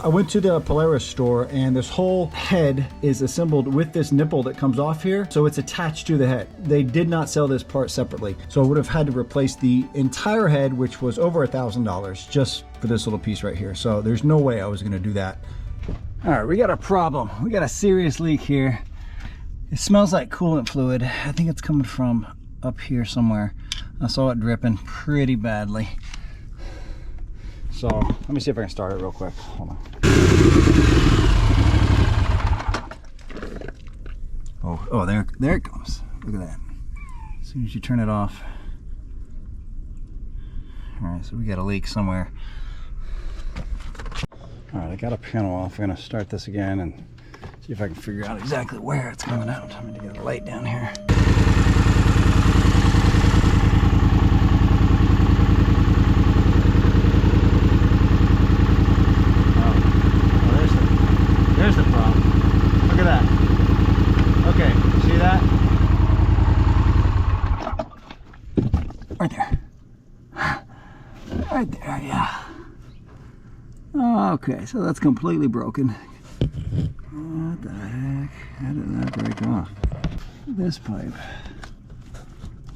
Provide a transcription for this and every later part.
I went to the Polaris store and this whole head is assembled with this nipple that comes off here. So it's attached to the head. They did not sell this part separately. So I would have had to replace the entire head, which was over $1,000 just for this little piece right here. So there's no way I was gonna do that. All right, we got a problem. We got a serious leak here. It smells like coolant fluid. I think it's coming from up here somewhere. I saw it dripping pretty badly. So let me see if I can start it real quick. Hold on. Oh, there it comes. Look at that. As soon as you turn it off. All right, so we got a leak somewhere. All right, I got a panel off. I'm gonna start this again and see if I can figure out exactly where it's coming out. I'm gonna get a light down here. There's the problem. Look at that. Okay, see that? Right there. Right there, yeah. Okay, so that's completely broken. What the heck? How did that break off? This pipe.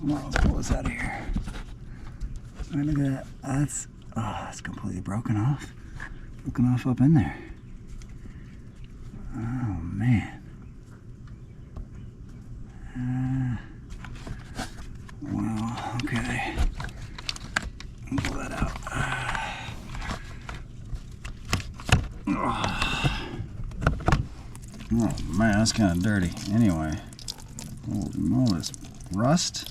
Come on, let's pull this out of here. Right, look at that. That's completely broken off. Broken off up in there. Oh man. Well, okay. Pull that out. Oh man, that's kind of dirty. Anyway, holy moly, this rust.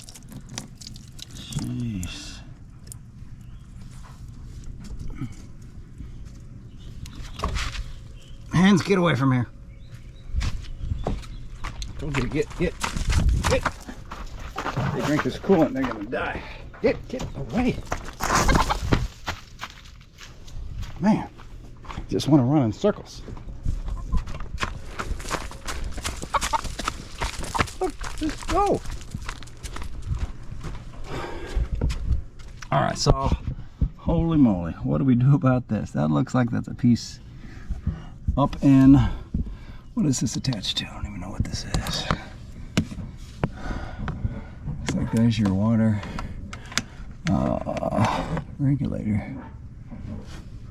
Jeez. Hands, get away from here. Told you to get. They drink this coolant, they're gonna die. Get away. Man, just want to run in circles. Look, just go. All right, so holy moly, what do we do about this? That looks like that's a piece up in, what is this attached to? I don't even know what this is. Looks like there's your water regulator.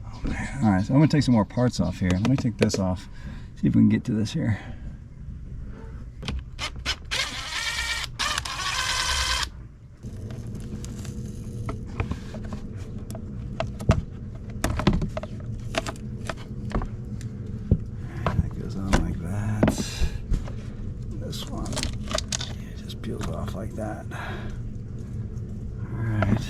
Oh man. All right, so I'm gonna take some more parts off here. Let me take this off, see if we can get to this here. Like that. Alright.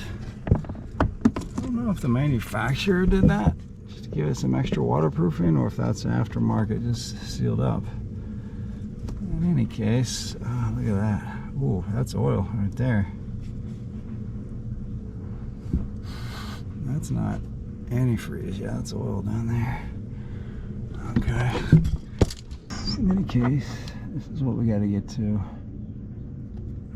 I don't know if the manufacturer did that just to give it some extra waterproofing or if that's aftermarket just sealed up. In any case, look at that. Ooh, that's oil right there. That's not antifreeze. Yeah, that's oil down there. Okay. In any case, this is what we got to get to.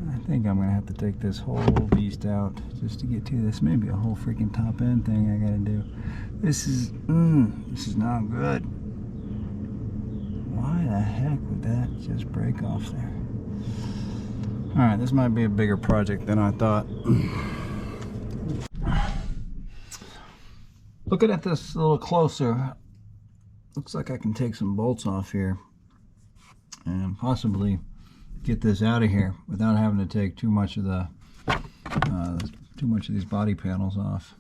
I think I'm gonna have to take this whole beast out just to get to this. Maybe a whole freaking top end thing I gotta do. This is not good. Why the heck would that just break off there? All right, this might be a bigger project than I thought. Looking at this a little closer, looks like I can take some bolts off here and possibly get this out of here without having to take too much of the these body panels off.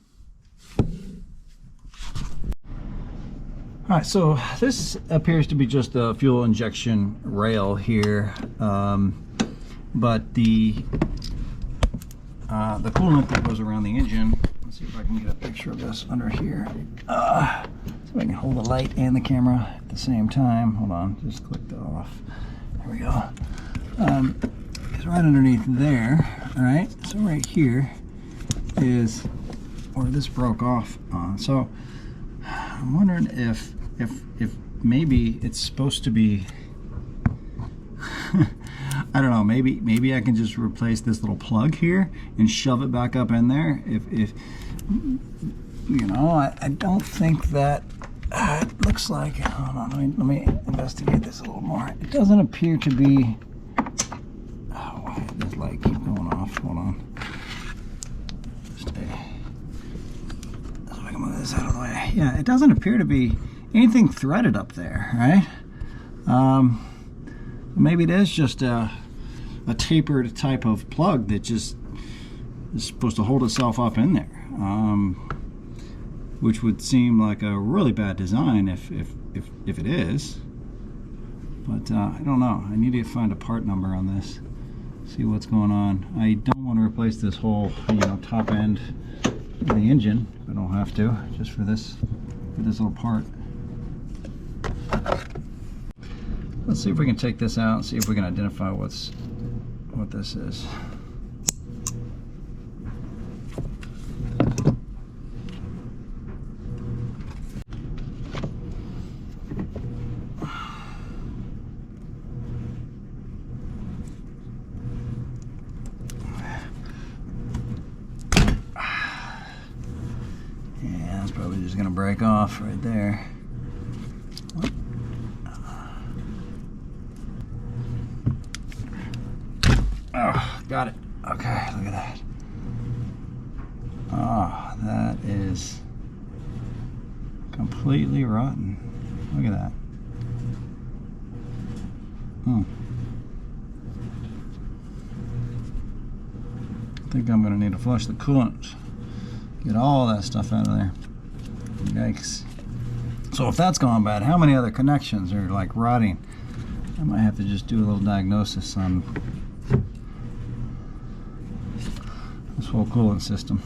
All right, so this appears to be just a fuel injection rail here, but the coolant that goes around the engine. Let's see if I can get a picture of this under here. So I can hold the light and the camera at the same time. Hold on, just click that off. There we go. It's right underneath there. All right, so right here is where this broke off on. So I'm wondering if maybe it's supposed to be I don't know, maybe I can just replace this little plug here and shove it back up in there. If you know, I don't think that It looks like, hold on, let me investigate this a little more. It doesn't appear to be, oh, why did this light keep going off? Hold on. Stay. So I can move this out of the way. Yeah, it doesn't appear to be anything threaded up there, right? Maybe it is just a tapered type of plug that just is supposed to hold itself up in there, which would seem like a really bad design if it is. But I don't know. I need to find a part number on this, see what's going on. I don't want to replace this whole, top end of the engine. I don't have to, just for this little part. Let's see if we can take this out and see if we can identify what this is. Yeah, that's probably just gonna break off right there. Oh, got it. Okay, look at that. Oh, that is completely rotten. Look at that. I think I'm gonna need to flush the coolant. Get all that stuff out of there. Yikes. So if that's gone bad, how many other connections are like rotting? I might have to just do a little diagnosis on this whole coolant system.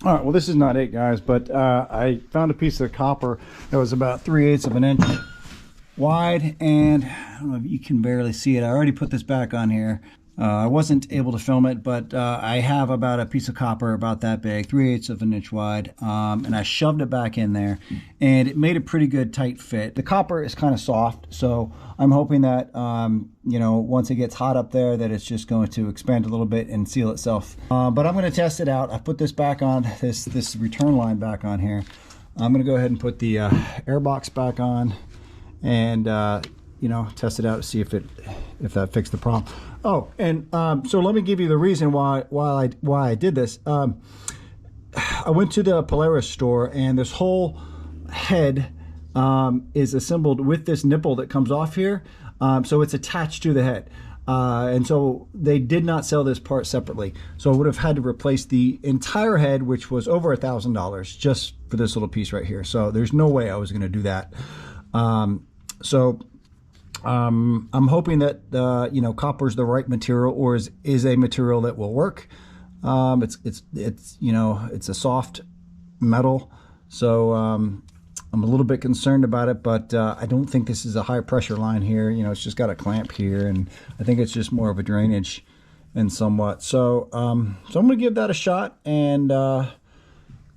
All right, well, this is not it, guys, but I found a piece of copper that was about 3/8 of an inch wide, and I don't know if you can barely see it. I already put this back on here. I wasn't able to film it, but I have about a piece of copper about that big, 3/8 of an inch wide, and I shoved it back in there, and it made a pretty good tight fit. The copper is kind of soft, so I'm hoping that once it gets hot up there, that it's just going to expand a little bit and seal itself. But I'm going to test it out. I put this back on, this return line back on here. I'm going to go ahead and put the air box back on, and test it out to see if that fixed the problem. Oh, and so let me give you the reason why I did this. I went to the Polaris store, and this whole head is assembled with this nipple that comes off here. So it's attached to the head. And so they did not sell this part separately. So I would have had to replace the entire head, which was over $1,000 just for this little piece right here. So there's no way I was going to do that. I'm hoping that copper is the right material, or is a material that will work. It's a soft metal, so I'm a little bit concerned about it, but I don't think this is a high pressure line here. It's just got a clamp here, and I think it's just more of a drainage and somewhat. So I'm gonna give that a shot, and I'll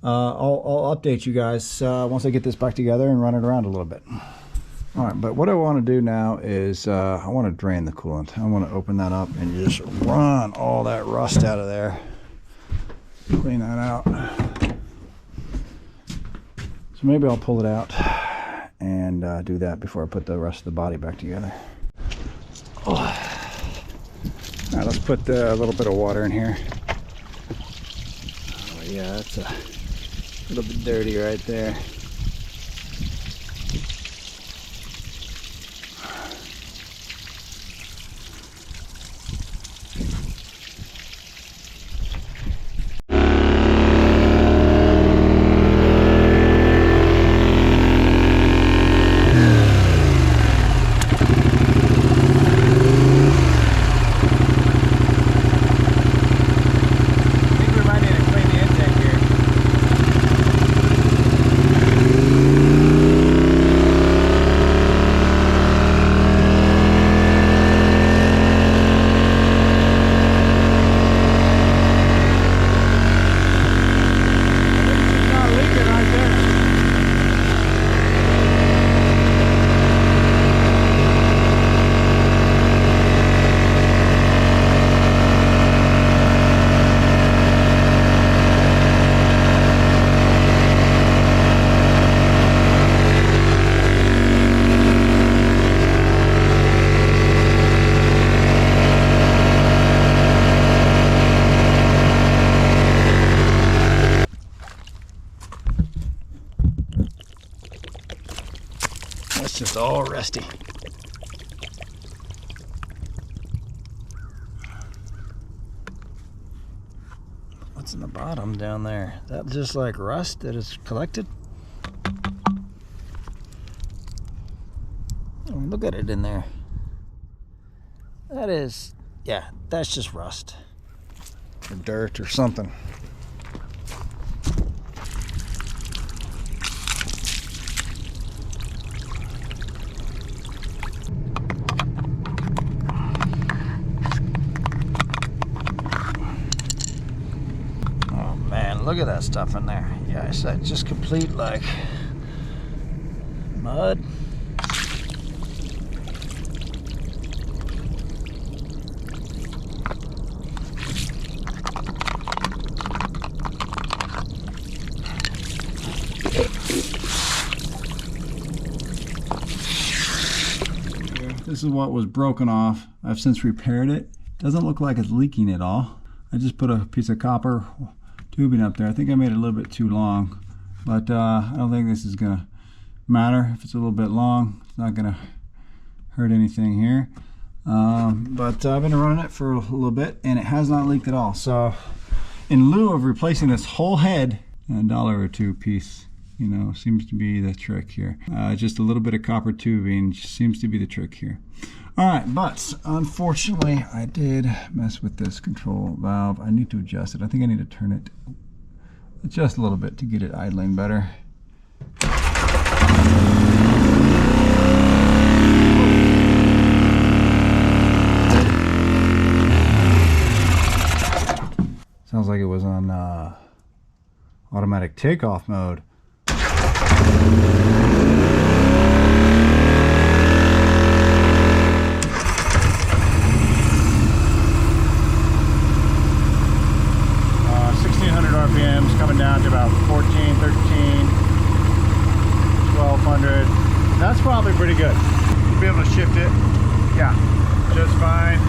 update you guys once I get this back together and run it around a little bit. All right, but what I want to do now is I want to drain the coolant. I want to open that up and just run all that rust out of there. Clean that out. So maybe I'll pull it out and do that before I put the rest of the body back together. Oh. All right, let's put a little bit of water in here. Oh yeah, that's a little bit dirty right there. It's all rusty. What's in the bottom down there? That just like rust that is collected? Oh, look at it in there. That is, yeah, that's just rust. Or dirt or something. Look at that stuff in there. Yeah, I said just complete like mud. This is what was broken off. I've since repaired it. Doesn't look like it's leaking at all. I just put a piece of copper tubing up there. I think I made it a little bit too long, but I don't think this is gonna matter. If it's a little bit long, it's not gonna hurt anything here. But I've been running it for a little bit and it has not leaked at all. So in lieu of replacing this whole head, $1 or $2 piece, you know, seems to be the trick here. Just a little bit of copper tubing seems to be the trick here. All right, but unfortunately I did mess with this control valve. I need to adjust it. I think I need to turn it just a little bit to get it idling better. Sounds like it was on automatic takeoff mode. RPMs coming down to about 14, 13, 1200. That's probably pretty good. You'll be able to shift it. Yeah, just fine.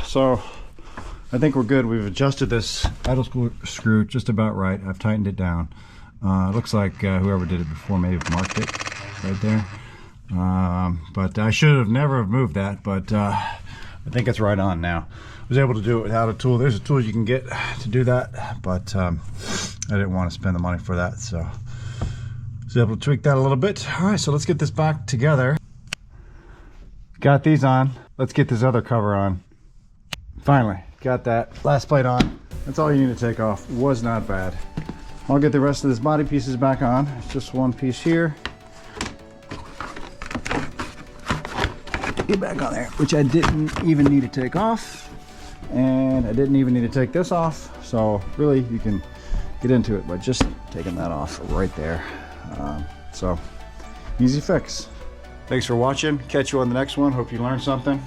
So I think we're good. We've adjusted this idle screw just about right. I've tightened it down. It looks like whoever did it before may have marked it right there. But I should have never have moved that, but I think it's right on now. I was able to do it without a tool. There's a tool you can get to do that, but I didn't want to spend the money for that, so I was able to tweak that a little bit. All right, so let's get this back together. Got these on. Let's get this other cover on. Finally, got that last plate on. That's all you need to take off. Was not bad. I'll get the rest of this body pieces back on. It's just one piece here. Get back on there, which I didn't even need to take off. And I didn't even need to take this off. So really, you can get into it by just taking that off right there. So, easy fix. Thanks for watching. Catch you on the next one. Hope you learned something.